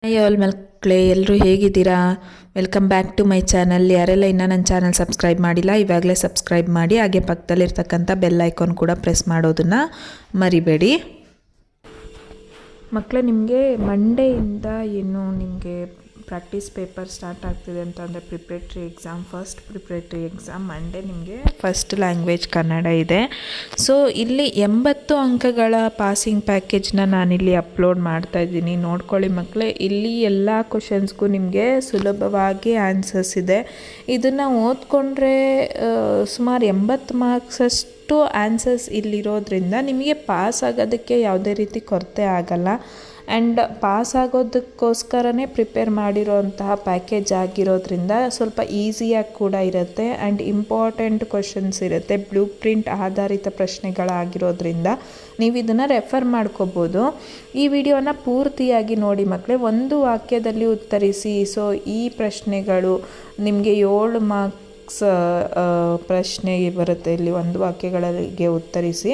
Hi all ಮಕ್ಕಳೇ, ಎಲ್ಲರೂ ಹೇಗಿದ್ದೀರಾ? Welcome back to my channel. ಯಾರೆಲ್ಲ ಇನ್ನೂ ನನ್ನ ಚಾನಲ್ ಸಬ್ಸ್ಕ್ರೈಬ್ ಮಾಡಿಲ್ಲ ಇವಾಗಲೇ ಸಬ್ಸ್ಕ್ರೈಬ್ ಮಾಡಿ, ಹಾಗೆ ಪಕ್ಕದಲ್ಲಿರ್ತಕ್ಕಂಥ ಬೆಲ್ ಐಕಾನ್ ಕೂಡ ಪ್ರೆಸ್ ಮಾಡೋದನ್ನು ಮರಿಬೇಡಿ. ಮಕ್ಕಳೇ, ನಿಮಗೆ ಮಂಡೆಯಿಂದ ಏನು ನಿಮಗೆ ಪ್ರಾಕ್ಟೀಸ್ ಪೇಪರ್ ಸ್ಟಾರ್ಟ್ ಆಗ್ತಿದೆ ಅಂತಂದರೆ preparatory exam, first preparatory exam Monday ನಿಮಗೆ ಫಸ್ಟ್ ಲ್ಯಾಂಗ್ವೇಜ್ ಕನ್ನಡ ಇದೆ. ಸೊ ಇಲ್ಲಿ 80 ಅಂಕಗಳ ಪಾಸಿಂಗ್ ಪ್ಯಾಕೇಜ್ನ ನಾನಿಲ್ಲಿ ಅಪ್ಲೋಡ್ ಮಾಡ್ತಾ ಇದ್ದೀನಿ. ನೋಡ್ಕೊಳ್ಳಿ ಮಕ್ಕಳೇ, ಇಲ್ಲಿ ಎಲ್ಲ ಕ್ವಶನ್ಸ್ಗೂ ನಿಮಗೆ ಸುಲಭವಾಗಿ ಆನ್ಸರ್ಸ್ ಇದೆ. ಇದನ್ನು ಓದ್ಕೊಂಡ್ರೆ ಸುಮಾರು 80 ಮಾರ್ಕ್ಸಷ್ಟು ಆನ್ಸರ್ಸ್ ಇಲ್ಲಿರೋದ್ರಿಂದ ನಿಮಗೆ ಪಾಸ್ ಆಗೋದಕ್ಕೆ ಯಾವುದೇ ರೀತಿ ಕೊರತೆ ಆಗಲ್ಲ. ಆ್ಯಂಡ್ ಪಾಸ್ ಆಗೋದಕ್ಕೋಸ್ಕರನೇ ಪ್ರಿಪೇರ್ ಮಾಡಿರೋಂತಹ ಪ್ಯಾಕೇಜ್ ಆಗಿರೋದ್ರಿಂದ ಸ್ವಲ್ಪ ಈಸಿಯಾಗಿ ಕೂಡ ಇರುತ್ತೆ. ಆ್ಯಂಡ್ ಇಂಪಾರ್ಟೆಂಟ್ ಕ್ವಶನ್ಸ್ ಇರುತ್ತೆ, ಬ್ಲೂ ಪ್ರಿಂಟ್ ಆಧಾರಿತ ಪ್ರಶ್ನೆಗಳಾಗಿರೋದ್ರಿಂದ ನೀವು ಇದನ್ನು ರೆಫರ್ ಮಾಡ್ಕೋಬೋದು. ಈ ವಿಡಿಯೋನ ಪೂರ್ತಿಯಾಗಿ ನೋಡಿ ಮಕ್ಕಳೇ, ಒಂದು ವಾಕ್ಯದಲ್ಲಿ ಉತ್ತರಿಸಿ. ಸೊ ಈ ಪ್ರಶ್ನೆಗಳು ನಿಮಗೆ 7 ಮಾರ್ಕ್ಸ್ ಪ್ರಶ್ನೆ ಬರುತ್ತೆ. ಇಲ್ಲಿ ಒಂದು ವಾಕ್ಯಗಳಿಗೆ ಉತ್ತರಿಸಿ.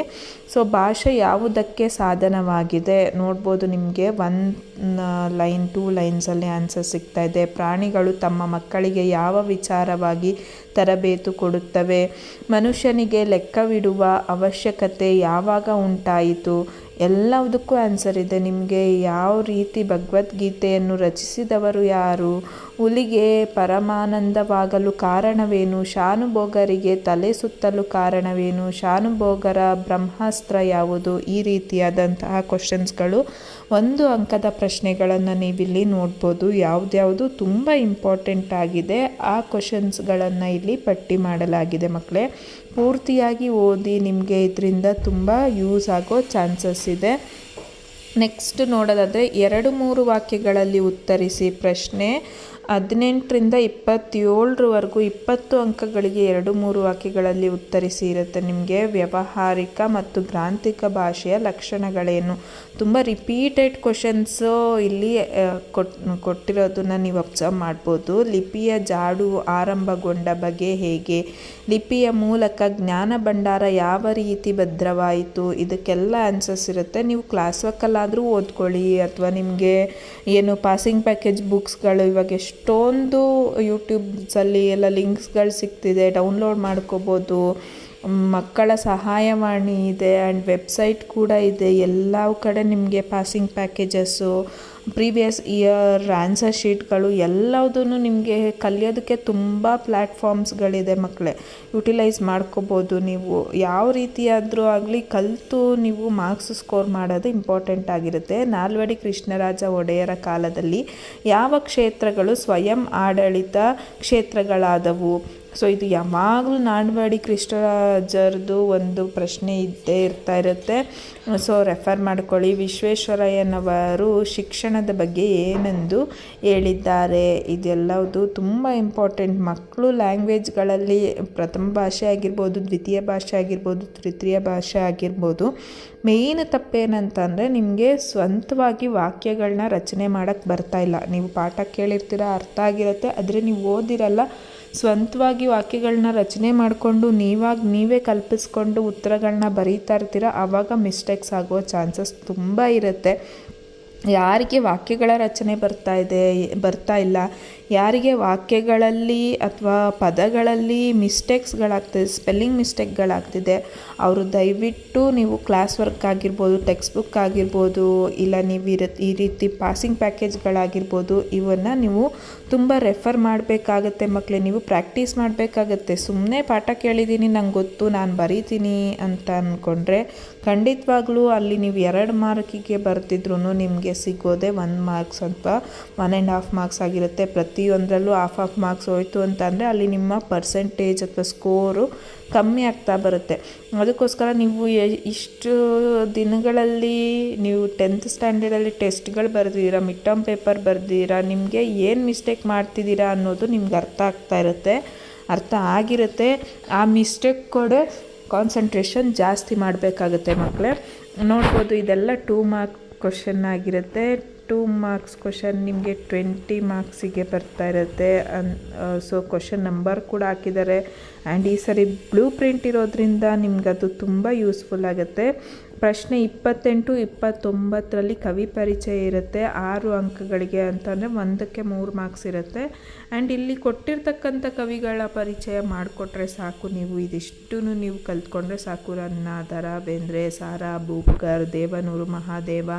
ಸೊ ಭಾಷೆ ಯಾವುದಕ್ಕೆ ಸಾಧನವಾಗಿದೆ ನೋಡ್ಬೋದು. ನಿಮಗೆ 1 ಲೈನ್ 2 ಲೈನ್ಸಲ್ಲಿ ಆನ್ಸರ್ ಸಿಗ್ತಾ ಇದೆ. ಪ್ರಾಣಿಗಳು ತಮ್ಮ ಮಕ್ಕಳಿಗೆ ಯಾವ ವಿಚಾರವಾಗಿ ತರಬೇತು ಕೊಡುತ್ತವೆ? ಮನುಷ್ಯನಿಗೆ ಲೆಕ್ಕವಿಡುವ ಅವಶ್ಯಕತೆ ಯಾವಾಗ ಉಂಟಾಯಿತು? ಎಲ್ಲದಕ್ಕೂ ಆನ್ಸರ್ ಇದೆ. ನಿಮಗೆ ಯಾವ ರೀತಿ ಭಗವದ್ಗೀತೆಯನ್ನು ರಚಿಸಿದವರು ಯಾರು? ಹುಲಿಗೆ ಪರಮಾನಂದವಾಗಲು ಕಾರಣವೇನು? ಶಾನುಭೋಗರಿಗೆ ತಲೆ ಸುತ್ತಲು ಕಾರಣವೇನು? ಶಾನುಭೋಗರ ಬ್ರಹ್ಮಾಸ್ತ್ರ ಯಾವುದು? ಈ ರೀತಿಯಾದಂತಹ ಕ್ವಶನ್ಸ್ಗಳು 1 ಅಂಕದ ಪ್ರಶ್ನೆಗಳನ್ನು ನೀವಿಲ್ಲಿ ನೋಡ್ಬೋದು. ಯಾವುದ್ಯಾವುದು ತುಂಬ ಇಂಪಾರ್ಟೆಂಟ್ ಆಗಿದೆ ಆ ಕ್ವಶನ್ಸ್ಗಳನ್ನು ಇಲ್ಲಿ ಪಟ್ಟಿ ಮಾಡಲಾಗಿದೆ. ಮಕ್ಕಳೇ, ಪೂರ್ತಿಯಾಗಿ ಓದಿ, ನಿಮಗೆ ಇದರಿಂದ ತುಂಬ ಯೂಸ್ ಆಗೋ ಚಾನ್ಸಸ್ ಇದೆ. ನೆಕ್ಸ್ಟ್ ನೋಡೋದಾದರೆ 2-3 ವಾಕ್ಯಗಳಲ್ಲಿ ಉತ್ತರಿಸಿ. ಪ್ರಶ್ನೆ 18ರಿಂದ 27ರವರೆಗೂ 20 ಅಂಕಗಳಿಗೆ 2-3 ವಾಕ್ಯಗಳಲ್ಲಿ ಉತ್ತರಿಸಿ ಇರುತ್ತೆ. ನಿಮಗೆ ವ್ಯಾವಹಾರಿಕ ಮತ್ತು ಗ್ರಾಂಥಿಕ ಭಾಷೆಯ ಲಕ್ಷಣಗಳೇನು? ತುಂಬ ರಿಪೀಟೆಡ್ ಕ್ವಶನ್ಸು ಇಲ್ಲಿ ಕೊಟ್ಟಿರೋದನ್ನು ನೀವು ಅಬ್ಸರ್ವ್ ಮಾಡ್ಬೋದು. ಲಿಪಿಯ ಜಾಡು ಆರಂಭಗೊಂಡ ಬಗೆ ಹೇಗೆ? ಲಿಪಿಯ ಮೂಲಕ ಜ್ಞಾನ ಭಂಡಾರ ಯಾವ ರೀತಿ ಭದ್ರವಾಯಿತು? ಇದಕ್ಕೆಲ್ಲ ಆನ್ಸರ್ಸ್ ಇರುತ್ತೆ. ನೀವು ಕ್ಲಾಸ್ ವರ್ಕಲ್ಲಾದರೂ ಓದ್ಕೊಳ್ಳಿ, ಅಥವಾ ನಿಮಗೆ ಏನು ಪಾಸಿಂಗ್ ಪ್ಯಾಕೇಜ್ ಬುಕ್ಸ್ಗಳು ಇವಾಗ ಎಷ್ಟೊಂದು ಯೂಟ್ಯೂಬ್ಸಲ್ಲಿ ಎಲ್ಲ ಲಿಂಕ್ಸ್ಗಳು ಸಿಗ್ತಿದೆ, ಡೌನ್ಲೋಡ್ ಮಾಡ್ಕೋಬೋದು. ಮಕ್ಕಳ ಸಹಾಯವಾಣಿ ಇದೆ ಆ್ಯಂಡ್ ವೆಬ್ಸೈಟ್ ಕೂಡ ಇದೆ. ಎಲ್ಲ ಕಡೆ ನಿಮಗೆ passing packages, previous year answer ಶೀಟ್ಗಳು ಎಲ್ಲದನ್ನು ನಿಮಗೆ ಕಲಿಯೋದಕ್ಕೆ ತುಂಬ ಪ್ಲ್ಯಾಟ್ಫಾರ್ಮ್ಸ್ಗಳಿದೆ ಮಕ್ಕಳೇ. ಯುಟಿಲೈಸ್ ಮಾಡ್ಕೋಬೋದು. ನೀವು ಯಾವ ರೀತಿಯಾದರೂ ಆಗಲಿ ಕಲಿತು ನೀವು ಮಾರ್ಕ್ಸ್ ಸ್ಕೋರ್ ಮಾಡೋದು ಇಂಪಾರ್ಟೆಂಟ್ ಆಗಿರುತ್ತೆ. ನಾಲ್ವಡಿ ಕೃಷ್ಣರಾಜ ಒಡೆಯರ ಕಾಲದಲ್ಲಿ ಯಾವ ಕ್ಷೇತ್ರಗಳು ಸ್ವಯಂ ಆಡಳಿತ ಕ್ಷೇತ್ರಗಳಾದವು? ಸೊ ಇದು ಯಾವಾಗಲೂ ನಾಲ್ವಡಿ ಕೃಷ್ಣರಾಜರದು ಒಂದು ಪ್ರಶ್ನೆ ಇದ್ದೇ ಇರುತ್ತೆ. ಸೊ ರೆಫರ್ ಮಾಡ್ಕೊಳ್ಳಿ. ವಿಶ್ವೇಶ್ವರಯ್ಯನವರು ಶಿಕ್ಷಣದ ಬಗ್ಗೆ ಏನೆಂದು ಹೇಳಿದ್ದಾರೆ? ಇದೆಲ್ಲವುದು ತುಂಬ ಇಂಪಾರ್ಟೆಂಟ್. ಮಕ್ಕಳು ಲ್ಯಾಂಗ್ವೇಜ್ಗಳಲ್ಲಿ ಪ್ರಥಮ ಭಾಷೆ ಆಗಿರ್ಬೋದು, ದ್ವಿತೀಯ ಭಾಷೆ ಆಗಿರ್ಬೋದು, ತೃತೀಯ ಭಾಷೆ ಆಗಿರ್ಬೋದು, ಮೇಯ್ನ್ ತಪ್ಪೇನಂತಂದರೆ ನಿಮಗೆ ಸ್ವಂತವಾಗಿ ವಾಕ್ಯಗಳನ್ನ ರಚನೆ ಮಾಡೋಕ್ಕೆ ಬರ್ತಾಯಿಲ್ಲ. ನೀವು ಪಾಠ ಕೇಳಿರ್ತೀರ, ಅರ್ಥ ಆಗಿರುತ್ತೆ, ಆದರೆ ನೀವು ಓದಿರಲ್ಲ. ಸ್ವಂತವಾಗಿ ವಾಕ್ಯಗಳನ್ನ ರಚನೆ ಮಾಡಿಕೊಂಡು ನೀವೇ ಕಲ್ಪಿಸ್ಕೊಂಡು ಉತ್ತರಗಳನ್ನ ಬರೀತಾ ಇರ್ತೀರ. ಆವಾಗ ಮಿಸ್ಟೇಕ್ಸ್ ಆಗೋ ಚಾನ್ಸಸ್ ತುಂಬ ಇರುತ್ತೆ. ಯಾರಿಗೆ ವಾಕ್ಯಗಳ ರಚನೆ ಬರ್ತಾ ಇಲ್ಲ, ಯಾರಿಗೆ ವಾಕ್ಯಗಳಲ್ಲಿ ಅಥವಾ ಪದಗಳಲ್ಲಿ ಮಿಸ್ಟೇಕ್ಸ್ಗಳಾಗ್ತಿದೆ, ಸ್ಪೆಲ್ಲಿಂಗ್ ಮಿಸ್ಟೇಕ್ಗಳಾಗ್ತಿದೆ, ಅವರು ದಯವಿಟ್ಟು ನೀವು ಕ್ಲಾಸ್ ವರ್ಕ್ ಆಗಿರ್ಬೋದು, ಟೆಕ್ಸ್ಟ್ ಬುಕ್ ಆಗಿರ್ಬೋದು, ಇಲ್ಲ ನೀವು ಈ ರೀತಿ ಪಾಸಿಂಗ್ ಪ್ಯಾಕೇಜ್ಗಳಾಗಿರ್ಬೋದು, ಇವನ್ನು ನೀವು ತುಂಬ ರೆಫರ್ ಮಾಡಬೇಕಾಗತ್ತೆ ಮಕ್ಕಳೇ. ನೀವು ಪ್ರಾಕ್ಟೀಸ್ ಮಾಡಬೇಕಾಗತ್ತೆ. ಸುಮ್ಮನೆ ಪಾಠ ಕೇಳಿದ್ದೀನಿ, ನಂಗೆ ಗೊತ್ತು, ನಾನು ಬರೀತೀನಿ ಅಂತ ಅಂದ್ಕೊಂಡ್ರೆ ಖಂಡಿತವಾಗ್ಲೂ ಅಲ್ಲಿ ನೀವು 2 ಮಾರ್ಕಿಗೆ ಬರ್ತಿದ್ರು ನಿಮಗೆ ಸಿಗೋದೆ 1 ಮಾರ್ಕ್ಸ್ ಅಥವಾ 1.5 ಮಾರ್ಕ್ಸ್ ಆಗಿರುತ್ತೆ. ಪ್ರತಿಯೊಂದರಲ್ಲೂ ಹಾಫ್ ಮಾರ್ಕ್ಸ್ ಹೋಯಿತು ಅಂತಂದರೆ ಅಲ್ಲಿ ನಿಮ್ಮ ಪರ್ಸೆಂಟೇಜ್ ಅಥವಾ ಸ್ಕೋರು ಕಮ್ಮಿ ಆಗ್ತಾ ಬರುತ್ತೆ. ಅದಕ್ಕೋಸ್ಕರ ನೀವು ಇಷ್ಟು ದಿನಗಳಲ್ಲಿ ನೀವು 10th ಸ್ಟ್ಯಾಂಡರ್ಡಲ್ಲಿ ಟೆಸ್ಟ್ಗಳು ಬರೆದಿದ್ದೀರಾ, ಮಿಡ್ ಟರ್ಮ್ ಪೇಪರ್ ಬರೆದಿದ್ದೀರಾ, ನಿಮಗೆ ಏನು ಮಿಸ್ಟೇಕ್ ಮಾಡ್ತಿದ್ದೀರಾ ಅನ್ನೋದು ನಿಮ್ಗೆ ಅರ್ಥ ಆಗಿರುತ್ತೆ. ಆ ಮಿಸ್ಟೇಕ್ ಕೂಡ ಕಾನ್ಸಂಟ್ರೇಷನ್ ಜಾಸ್ತಿ ಮಾಡಬೇಕಾಗುತ್ತೆ ಮಕ್ಕಳೇ. ನೋಡ್ಬೋದು, ಇದೆಲ್ಲ 2 ಮಾರ್ಕ್ ಕ್ವಶನ್ ಆಗಿರುತ್ತೆ. 2 ಮಾರ್ಕ್ಸ್ ಕ್ವಶನ್ ನಿಮಗೆ 20 ಮಾರ್ಕ್ಸಿಗೆ ಬರ್ತಾ ಇರುತ್ತೆ. ಸೊ ಕ್ವಶನ್ ನಂಬರ್ ಕೂಡ ಹಾಕಿದ್ದಾರೆ. ಆ್ಯಂಡ್ ಈ ಸರಿ ಬ್ಲೂ ಪ್ರಿಂಟ್ ಇರೋದ್ರಿಂದ ನಿಮ್ಗೆ ಅದು ತುಂಬ ಯೂಸ್ಫುಲ್ ಆಗುತ್ತೆ. ಪ್ರಶ್ನೆ 28, 29ರಲ್ಲಿ ಕವಿ ಪರಿಚಯ ಇರುತ್ತೆ 6 ಅಂಕಗಳಿಗೆ ಅಂತಂದರೆ ಒಂದಕ್ಕೆ 3 ಮಾರ್ಕ್ಸ್ ಇರುತ್ತೆ. ಆ್ಯಂಡ್ ಇಲ್ಲಿ ಕೊಟ್ಟಿರ್ತಕ್ಕಂಥ ಕವಿಗಳ ಪರಿಚಯ ಮಾಡಿಕೊಟ್ರೆ ಸಾಕು, ನೀವು ಇದಿಷ್ಟು ನೀವು ಕಲ್ತ್ಕೊಂಡ್ರೆ ಸಾಕು. ರನ್ನ, the Ra Bendre, Sa Ra Bupkar, Devanur Mahadeva,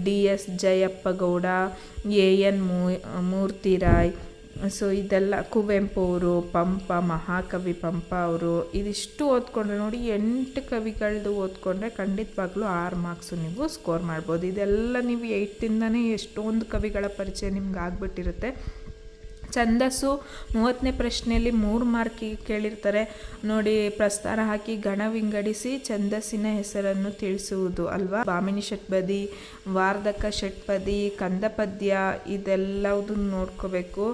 DS Jayappa Gowda, AN Murthyrao, so ಇದೆಲ್ಲ ಕುವೆಂಪು ಅವರು, ಪಂಪ, ಮಹಾಕವಿ ಪಂಪ ಅವರು, ಇದಿಷ್ಟು ಓದ್ಕೊಂಡ್ರೆ ನೋಡಿ 8 ಕವಿಗಳದ್ದು ಓದ್ಕೊಂಡ್ರೆ ಖಂಡಿತವಾಗ್ಲೂ 6 ಮಾರ್ಕ್ಸು ನೀವು ಸ್ಕೋರ್ ಮಾಡ್ಬೋದು. ಇದೆಲ್ಲ ನೀವು 8ಯಿಂದನೇ ಎಷ್ಟೊಂದು ಕವಿಗಳ ಪರಿಚಯ ನಿಮ್ಗೆ ಆಗಿಬಿಟ್ಟಿರುತ್ತೆ. ಛಂದಸ್ಸು 30ನೇ ಪ್ರಶ್ನೆಯಲ್ಲಿ 3 ಮಾರ್ಕಿಗೆ ಕೇಳಿರ್ತಾರೆ ನೋಡಿ. ಪ್ರಸ್ತಾರ ಹಾಕಿ ಗಣ ವಿಂಗಡಿಸಿ ಛಂದಸ್ಸಿನ ಹೆಸರನ್ನು ತಿಳಿಸುವುದು ಅಲ್ವಾ. ಭಾಮಿನಿ ಷಟ್ಪದಿ, ವಾರ್ಧಕ ಷಟ್ಪದಿ, ಕಂದಪದ್ಯ ಇದೆಲ್ಲದನ್ನು ನೋಡ್ಕೋಬೇಕು.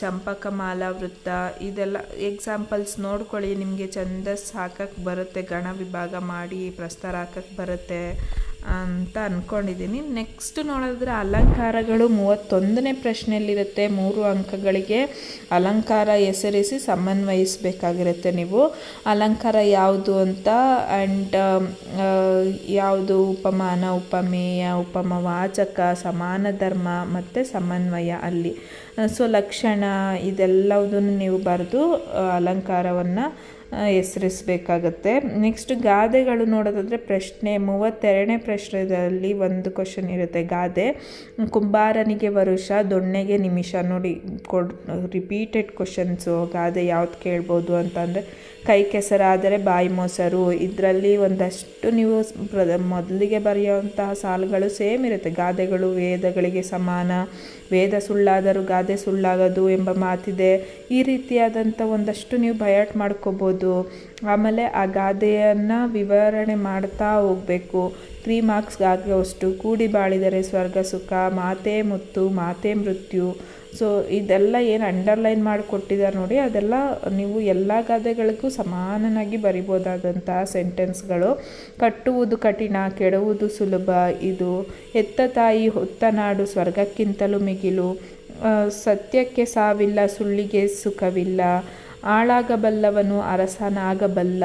ಚಂಪಕ ಮಾಲಾವೃತ್ತ ಇದೆಲ್ಲ ಎಕ್ಸಾಂಪಲ್ಸ್ ನೋಡ್ಕೊಳ್ಳಿ. ನಿಮಗೆ ಛಂದಸ್ ಹಾಕಕ್ಕೆ ಬರುತ್ತೆ, ಗಣ ವಿಭಾಗ ಮಾಡಿ ಪ್ರಸ್ತಾರ ಹಾಕಕ್ಕೆ ಬರುತ್ತೆ ಅಂತ ಅಂದ್ಕೊಂಡಿದ್ದೀನಿ. ನೆಕ್ಸ್ಟ್ ನೋಡಿದ್ರೆ ಅಲಂಕಾರಗಳು 31ನೇ ಪ್ರಶ್ನೆಯಲ್ಲಿರುತ್ತೆ. 3 ಅಂಕಗಳಿಗೆ ಅಲಂಕಾರ ಹೆಸರಿಸಿ ಸಮನ್ವಯಿಸಬೇಕಾಗಿರುತ್ತೆ ನೀವು. ಅಲಂಕಾರ ಯಾವುದು ಅಂತ ಆ್ಯಂಡ್ ಯಾವುದು ಉಪಮಾನ, ಉಪಮೇಯ, ಉಪಮವಾಚಕ, ಸಮಾನ ಧರ್ಮ ಮತ್ತು ಸಮನ್ವಯ ಅಲ್ಲಿ. ಸೊ ಲಕ್ಷಣ ಇದೆಲ್ಲದನ್ನು ನೀವು ಬರೆದು ಅಲಂಕಾರವನ್ನು ಹೆಸರಿಸಬೇಕಾಗತ್ತೆ. ನೆಕ್ಸ್ಟ್ ಗಾದೆಗಳು ನೋಡೋದಾದರೆ ಪ್ರಶ್ನೆ 32ನೇ ಪ್ರಶ್ನೆಯಲ್ಲಿ ಒಂದು ಕ್ವಶನ್ ಇರುತ್ತೆ. ಗಾದೆ ಕುಂಬಾರನಿಗೆ ವರುಷ, ದೊಣ್ಣೆಗೆ ನಿಮಿಷ. ನೋಡಿ ರಿಪೀಟೆಡ್ ಕ್ವಶನ್ಸು. ಗಾದೆ ಯಾವ್ದು ಕೇಳ್ಬೋದು ಅಂತಂದರೆ ಕೈ ಕೆಸರಾದರೆ ಬಾಯಿ ಮೊಸರು. ಇದರಲ್ಲಿ ಒಂದಷ್ಟು ನೀವು ಮೊದಲಿಗೆ ಬರೆಯುವಂತಹ ಸಾಲುಗಳು ಸೇಮ್ ಇರುತ್ತೆ. ಗಾದೆಗಳು ವೇದಗಳಿಗೆ ಸಮಾನ, ವೇದ ಸುಳ್ಳಾದರೂ ಗಾದೆ ಸುಳ್ಳಾಗದು ಎಂಬ ಮಾತಿದೆ. ಈ ರೀತಿಯಾದಂಥ ಒಂದಷ್ಟು ನೀವು ಬಯಾಟ್ ಮಾಡ್ಕೋಬೋದು. ಆಮೇಲೆ ಆ ಗಾದೆಯನ್ನು ವಿವರಣೆ ಮಾಡ್ತಾ ಹೋಗಬೇಕು. 3 ಮಾರ್ಕ್ಸ್ಗಾಗುವಷ್ಟು. ಕೂಡಿ ಬಾಳಿದರೆ ಸ್ವರ್ಗ ಸುಖ, ಮಾತೇ ಮುತ್ತು, ಮಾತೇ ಮೃತ್ಯು. ಸೊ ಇದೆಲ್ಲ ಏನು ಅಂಡರ್ಲೈನ್ ಮಾಡಿಕೊಟ್ಟಿದ್ದಾರೆ ನೋಡಿ, ಅದೆಲ್ಲ ನೀವು ಎಲ್ಲ ಗಾದೆಗಳಿಗೂ ಸಮಾನನಾಗಿ ಬರಿಬೋದಾದಂತಹ ಸೆಂಟೆನ್ಸ್ಗಳು. ಕಟ್ಟುವುದು ಕಠಿಣ, ಕೆಡುವುದು ಸುಲಭ. ಇದು ಹೆತ್ತ ತಾಯಿ ಹೊತ್ತ ನಾಡು ಸ್ವರ್ಗಕ್ಕಿಂತಲೂ ಮಿಗಿಲು. ಸತ್ಯಕ್ಕೆ ಸಾವಿಲ್ಲ, ಸುಳ್ಳಿಗೆ ಸುಖವಿಲ್ಲ. ಆಳಾಗಬಲ್ಲವನು ಅರಸನಾಗಬಲ್ಲ.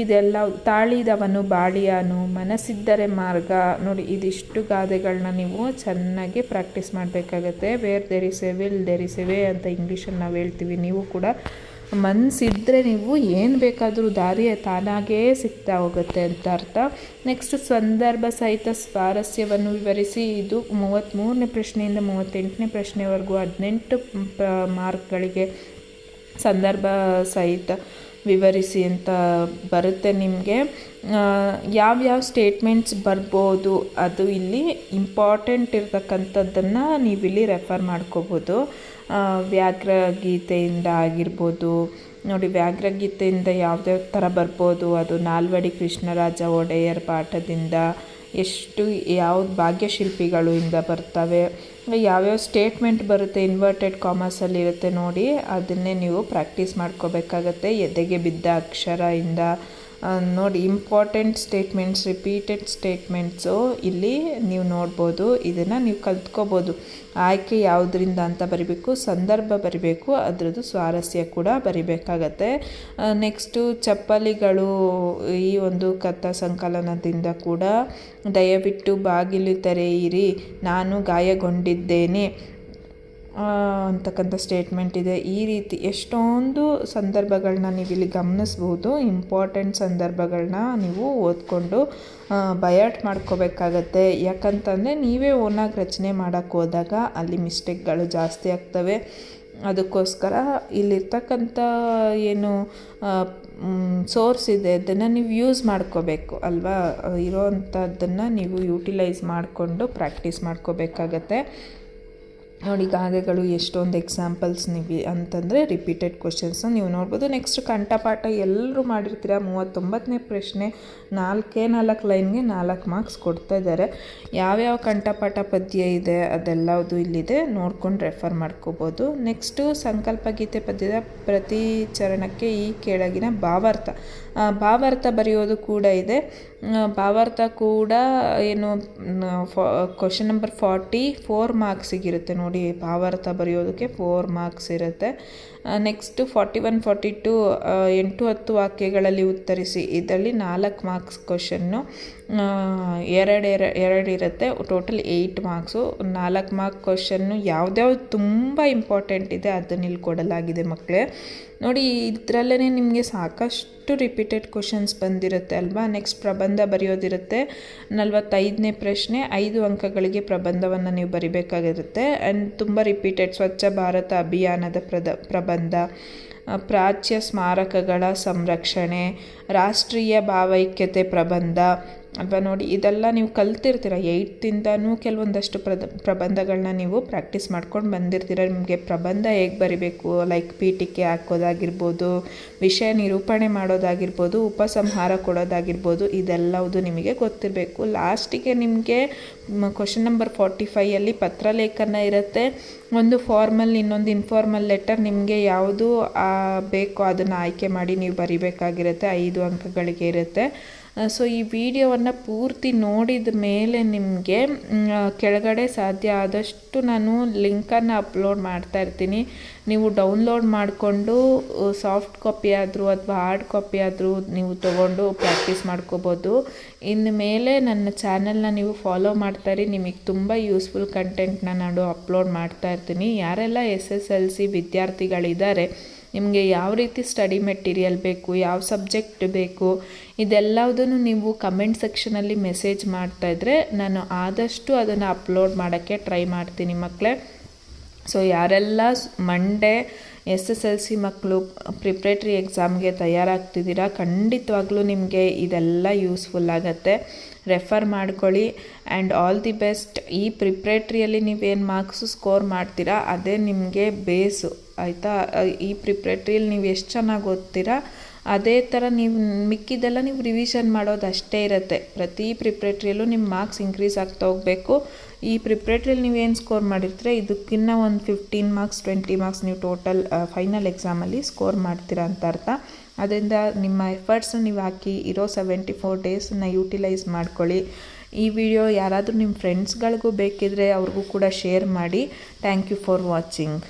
ಇದೆಲ್ಲ ತಾಳಿದವನು ಬಾಳಿಯಾನು, ಮನಸ್ಸಿದ್ದರೆ ಮಾರ್ಗ. ನೋಡಿ ಇದಿಷ್ಟು ಗಾದೆಗಳನ್ನ ನೀವು ಚೆನ್ನಾಗಿ ಪ್ರಾಕ್ಟೀಸ್ ಮಾಡಬೇಕಾಗತ್ತೆ. Where there is a will there is a way ಅಂತ ಇಂಗ್ಲೀಷಲ್ಲಿ ನಾವು ಹೇಳ್ತೀವಿ. ನೀವು ಕೂಡ ಮನಸ್ಸಿದ್ರೆ ನೀವು ಏನು ಬೇಕಾದರೂ ದಾರಿ ತಾನಾಗೇ ಸಿಗ್ತಾ ಹೋಗುತ್ತೆ ಅಂತ ಅರ್ಥ. ನೆಕ್ಸ್ಟ್ ಸಂದರ್ಭ ಸಹಿತ ಸ್ವಾರಸ್ಯವನ್ನು ವಿವರಿಸಿ. ಇದು 33ನೇ ಪ್ರಶ್ನೆಯಿಂದ 38ನೇ ಪ್ರಶ್ನೆವರೆಗೂ 18 ಮಾರ್ಕ್ಗಳಿಗೆ ಸಂದರ್ಭ ಸಹಿತ ವಿವರಿಸಿ ಅಂತ ಬರುತ್ತೆ ನಿಮಗೆ. ಯಾವ್ಯಾವ ಸ್ಟೇಟ್ಮೆಂಟ್ಸ್ ಬರ್ಬೋದು ಅದು ಇಲ್ಲಿ ಇಂಪಾರ್ಟೆಂಟ್ ಇರ್ತಕ್ಕಂಥದ್ದನ್ನು ನೀವಿಲ್ಲಿ ರೆಫರ್ ಮಾಡ್ಕೋಬೋದು. ವ್ಯಾಘ್ರಗೀತೆಯಿಂದ ಆಗಿರ್ಬೋದು ನೋಡಿ. ವ್ಯಾಘ್ರಗೀತೆಯಿಂದ ಯಾವ್ಯಾವ ಥರ ಬರ್ಬೋದು ಅದು ನಾಲ್ವಡಿ ಕೃಷ್ಣರಾಜ ಒಡೆಯರ್ ಪಾಠದಿಂದ, ಎಷ್ಟು ಯಾವ್ದು ಭಾಗ್ಯಶಿಲ್ಪಿಗಳು ಇಂದ ಬರ್ತವೆ. ಯಾವ್ಯಾವ ಸ್ಟೇಟ್ಮೆಂಟ್ ಬರುತ್ತೆ ಇನ್ವರ್ಟೆಡ್ ಕಾಮರ್ಸಲ್ಲಿರುತ್ತೆ ನೋಡಿ, ಅದನ್ನೇ ನೀವು ಪ್ರಾಕ್ಟೀಸ್ ಮಾಡ್ಕೋಬೇಕಾಗತ್ತೆ. ಎದೆಗೆ ಬಿದ್ದ ಅಕ್ಷರ ಇಂದ ನೋಡಿ. ಇಂಪಾರ್ಟೆಂಟ್ ಸ್ಟೇಟ್ಮೆಂಟ್ಸ್, ರಿಪೀಟೆಡ್ ಸ್ಟೇಟ್ಮೆಂಟ್ಸು ಇಲ್ಲಿ ನೀವು ನೋಡ್ಬೋದು. ಇದನ್ನು ನೀವು ಕಲ್ತ್ಕೋಬೋದು. ಆಯ್ಕೆ ಯಾವುದರಿಂದ ಅಂತ ಬರಿಬೇಕು, ಸಂದರ್ಭ ಬರಿಬೇಕು, ಅದರದ್ದು ಸ್ವಾರಸ್ಯ ಕೂಡ ಬರಿಬೇಕಾಗತ್ತೆ. ನೆಕ್ಸ್ಟು ಚಪ್ಪಲಿಗಳು ಈ ಒಂದು ಕಥಾ ಸಂಕಲನದಿಂದ ಕೂಡ ದಯವಿಟ್ಟು ಬಾಗಿಲು ತೆರೆಯಿರಿ, ನಾನು ಗಾಯಗೊಂಡಿದ್ದೇನೆ ಅಂತಕ್ಕಂಥ ಸ್ಟೇಟ್ಮೆಂಟ್ ಇದೆ. ಈ ರೀತಿ ಎಷ್ಟೊಂದು ಸಂದರ್ಭಗಳನ್ನ ನೀವು ಇಲ್ಲಿ ಗಮನಿಸ್ಬೋದು. ಇಂಪಾರ್ಟೆಂಟ್ ಸಂದರ್ಭಗಳನ್ನ ನೀವು ಓದ್ಕೊಂಡು ಬಯಾಟ್ ಮಾಡ್ಕೋಬೇಕಾಗತ್ತೆ. ಯಾಕಂತಂದರೆ ನೀವೇ ಓನಾಗಿ ರಚನೆ ಮಾಡೋಕ್ಕೆ ಹೋದಾಗ ಅಲ್ಲಿ ಮಿಸ್ಟೇಕ್ಗಳು ಜಾಸ್ತಿ ಆಗ್ತವೆ. ಅದಕ್ಕೋಸ್ಕರ ಇಲ್ಲಿರ್ತಕ್ಕಂಥ ಏನು ಸೋರ್ಸ್ ಇದೆ ಅದನ್ನು ನೀವು ಯೂಸ್ ಮಾಡ್ಕೋಬೇಕು ಅಲ್ವಾ. ಇರೋವಂಥದ್ದನ್ನು ನೀವು ಯೂಟಿಲೈಸ್ ಮಾಡಿಕೊಂಡು ಪ್ರಾಕ್ಟೀಸ್ ಮಾಡ್ಕೋಬೇಕಾಗತ್ತೆ. ನೋಡಿ ಗಾದೆಗಳು ಎಷ್ಟೊಂದು ಎಕ್ಸಾಂಪಲ್ಸ್ ನೀವು ಅಂತಂದರೆ ರಿಪೀಟೆಡ್ ಕ್ವಶನ್ಸ್ನ ನೀವು ನೋಡ್ಬೋದು. ನೆಕ್ಸ್ಟ್ ಕಂಠಪಾಠ ಎಲ್ಲರೂ ಮಾಡಿರ್ತೀರ. 39ನೇ ಪ್ರಶ್ನೆ 4 ಲೈನ್ಗೆ 4 ಮಾರ್ಕ್ಸ್ ಕೊಡ್ತಾ ಇದ್ದಾರೆ. ಯಾವ್ಯಾವ ಕಂಠಪಾಠ ಪದ್ಯ ಇದೆ ಅದೆಲ್ಲವುದು ಇಲ್ಲಿದೆ, ನೋಡ್ಕೊಂಡು ರೆಫರ್ ಮಾಡ್ಕೋಬೋದು. ನೆಕ್ಸ್ಟು ಸಂಕಲ್ಪ ಗೀತೆ ಪದ್ಯದ ಪ್ರತಿ ಚರಣಕ್ಕೆ ಈ ಕೆಳಗಿನ ಭಾವಾರ್ಥ ಬರೆಯೋದು ಕೂಡ ಇದೆ. ಭಾವಾರ್ಥ ಕೂಡ ಏನು ಕ್ವಶನ್ ನಂಬರ್ 44 ಮಾರ್ಕ್ಸಿಗಿರುತ್ತೆ ನೋಡಿ. ನೋಡಿ ಭಾವಾರ್ಥ ಬರೆಯೋದಕ್ಕೆ 4 ಮಾರ್ಕ್ಸ್ ಇರುತ್ತೆ. ನೆಕ್ಸ್ಟು 41, 42 8-10 ವಾಕ್ಯಗಳಲ್ಲಿ ಉತ್ತರಿಸಿ, ಇದರಲ್ಲಿ 4 ಮಾರ್ಕ್ಸ್ ಕ್ವಶನ್ನು, ಎರಡು ಇರುತ್ತೆ. Total 8 marks. 4 ಮಾರ್ಕ್ ಕ್ವಶನ್ನು ಯಾವ್ದ್ಯಾವ್ದು ತುಂಬ ಇಂಪಾರ್ಟೆಂಟ್ ಇದೆ ಅದನ್ನು ಇಲ್ಲಿ ಕೊಡಲಾಗಿದೆ ಮಕ್ಕಳೇ. ನೋಡಿ, ಇದರಲ್ಲೇ ನಿಮಗೆ ಸಾಕಷ್ಟು ರಿಪೀಟೆಡ್ ಕ್ವಶನ್ಸ್ ಬಂದಿರುತ್ತೆ ಅಲ್ವಾ. ನೆಕ್ಸ್ಟ್ ಪ್ರಬಂಧ ಬರೆಯೋದಿರುತ್ತೆ. 45ನೇ ಪ್ರಶ್ನೆ, 5 ಅಂಕಗಳಿಗೆ ಪ್ರಬಂಧವನ್ನು ನೀವು ಬರಿಬೇಕಾಗಿರುತ್ತೆ. ಆ್ಯಂಡ್ ತುಂಬ ರಿಪೀಟೆಡ್ ಸ್ವಚ್ಛ ಭಾರತ ಅಭಿಯಾನದ ಪ್ರಬಂಧ, ಪ್ರಾಚ್ಯ ಸ್ಮಾರಕಗಳ ಸಂರಕ್ಷಣೆ, ರಾಷ್ಟ್ರೀಯ ಭಾವೈಕ್ಯತೆ ಪ್ರಬಂಧ ಅಲ್ವಾ. ನೋಡಿ, ಇದೆಲ್ಲ ನೀವು ಕಲ್ತಿರ್ತೀರ 8th ಕೆಲವೊಂದಷ್ಟು ಪ್ರಬಂಧಗಳನ್ನ ನೀವು ಪ್ರಾಕ್ಟೀಸ್ ಮಾಡ್ಕೊಂಡು ಬಂದಿರ್ತೀರ. ನಿಮಗೆ ಪ್ರಬಂಧ ಹೇಗೆ ಬರಿಬೇಕು, ಲೈಕ್ ಪೀಠಿಕೆ ಹಾಕೋದಾಗಿರ್ಬೋದು, ವಿಷಯ ನಿರೂಪಣೆ ಮಾಡೋದಾಗಿರ್ಬೋದು, ಉಪಸಂಹಾರ ಕೊಡೋದಾಗಿರ್ಬೋದು, ಇದೆಲ್ಲವುದು ನಿಮಗೆ ಗೊತ್ತಿರಬೇಕು. ಲಾಸ್ಟಿಗೆ ನಿಮಗೆ ಕ್ವಶನ್ ನಂಬರ್ 45ಯಲ್ಲಿ ಪತ್ರಲೇಖನ ಇರುತ್ತೆ. ಒಂದು ಫಾರ್ಮಲ್, ಇನ್ನೊಂದು ಇನ್ಫಾರ್ಮಲ್ ಲೆಟರ್. ನಿಮಗೆ ಯಾವುದು ಬೇಕೋ ಅದನ್ನು ಆಯ್ಕೆ ಮಾಡಿ ನೀವು ಬರಿಬೇಕಾಗಿರುತ್ತೆ. 5 ಅಂಕಗಳಿಗೆ ಇರುತ್ತೆ. ಸೊ ಈ ವಿಡಿಯೋವನ್ನು ಪೂರ್ತಿ ನೋಡಿದ ಮೇಲೆ ನಿಮಗೆ ಕೆಳಗಡೆ ಸಾಧ್ಯ ಆದಷ್ಟು ನಾನು ಲಿಂಕನ್ನು ಅಪ್ಲೋಡ್ ಮಾಡ್ತಾ ಇರ್ತೀನಿ. ನೀವು ಡೌನ್ಲೋಡ್ ಮಾಡಿಕೊಂಡು ಸಾಫ್ಟ್ ಕಾಪಿ ಆದರೂ ಅಥವಾ ಹಾರ್ಡ್ ಕಾಪಿ ಆದರೂ ನೀವು ತೊಗೊಂಡು ಪ್ರಾಕ್ಟೀಸ್ ಮಾಡ್ಕೋಬೋದು. ಇನ್ನು ಮೇಲೆ ನನ್ನ ಚಾನಲ್ನ ನೀವು ಫಾಲೋ ಮಾಡ್ತಾಯಿರಿ. ನಿಮಗೆ ತುಂಬ ಯೂಸ್ಫುಲ್ ಕಂಟೆಂಟ್ನ ನಾನು ಅಪ್ಲೋಡ್ ಮಾಡ್ತಾ ಇರ್ತೀನಿ. ಯಾರೆಲ್ಲ SSLC ವಿದ್ಯಾರ್ಥಿಗಳಿದ್ದಾರೆ, ನಿಮಗೆ ಯಾವ ರೀತಿ ಸ್ಟಡಿ ಮೆಟೀರಿಯಲ್ ಬೇಕು, ಯಾವ ಸಬ್ಜೆಕ್ಟ್ ಬೇಕು, ಇದೆಲ್ಲದನ್ನು ನೀವು ಕಮೆಂಟ್ ಸೆಕ್ಷನಲ್ಲಿ ಮೆಸೇಜ್ ಮಾಡ್ತಾಯಿದ್ರೆ ನಾನು ಆದಷ್ಟು ಅದನ್ನು ಅಪ್ಲೋಡ್ ಮಾಡೋಕ್ಕೆ ಟ್ರೈ ಮಾಡ್ತೀನಿ ಮಕ್ಕಳೇ. ಸೊ ಯಾರೆಲ್ಲ ಮಂಡೇ SSLC ಮಕ್ಕಳು ಪ್ರಿಪ್ರೇಟ್ರಿ ಎಕ್ಸಾಮ್ಗೆ ತಯಾರಾಗ್ತಿದ್ದೀರಾ, ಖಂಡಿತವಾಗ್ಲೂ ನಿಮಗೆ ಇದೆಲ್ಲ ಯೂಸ್ಫುಲ್ ಆಗುತ್ತೆ. ರೆಫರ್ ಮಾಡ್ಕೊಳ್ಳಿ. And all the best. ಈ ಪ್ರಿಪ್ರೇಟ್ರಿಯಲ್ಲಿ ನೀವೇನು ಮಾರ್ಕ್ಸು ಸ್ಕೋರ್ ಮಾಡ್ತೀರಾ ಅದೇ ನಿಮಗೆ ಬೇಸು, ಆಯಿತಾ. ಈ ಪ್ರಿಪ್ರೇಟ್ರಿಯಲ್ಲಿ ನೀವು ಎಷ್ಟು ಚೆನ್ನಾಗಿ ಓದ್ತೀರಾ ಅದೇ ಥರ ನೀವು ಮಿಕ್ಕಿದೆಲ್ಲ ನೀವು ರಿವಿಷನ್ ಮಾಡೋದು ಅಷ್ಟೇ ಇರುತ್ತೆ. ಪ್ರತಿ ಪ್ರಿಪ್ರೇಟ್ರಿಯಲ್ಲೂ ನಿಮ್ಮ ಮಾರ್ಕ್ಸ್ ಇಂಕ್ರೀಸ್ ಆಗ್ತಾ ಹೋಗಬೇಕು. ಈ ಪ್ರಿಪ್ರೇಟ್ರಿಯಲ್ಲಿ ನೀವೇನು ಸ್ಕೋರ್ ಮಾಡಿರ್ತೀರ ಇದಕ್ಕಿಂತ ಒಂದು 15 ಮಾರ್ಕ್ಸ್ 20 ಮಾರ್ಕ್ಸ್ ನೀವು ಟೋಟಲ್ ಫೈನಲ್ ಎಕ್ಸಾಮಲ್ಲಿ ಸ್ಕೋರ್ ಮಾಡ್ತೀರಾ ಅಂತ ಅರ್ಥ. ಅದರಿಂದ ನಿಮ್ಮ ಎಫರ್ಟ್ಸ್ನ ನೀವು ಹಾಕಿ ಇರೋ 74 ಡೇಸನ್ನು ಯೂಟಿಲೈಸ್ ಮಾಡ್ಕೊಳ್ಳಿ. ಈ ವಿಡಿಯೋ ಯಾರಾದರೂ ನಿಮ್ಮ ಫ್ರೆಂಡ್ಸ್ಗಳಿಗೂ ಬೇಕಿದ್ರೆ ಅವ್ರಿಗೂ ಕೂಡ ಶೇರ್ ಮಾಡಿ. Thank you for watching.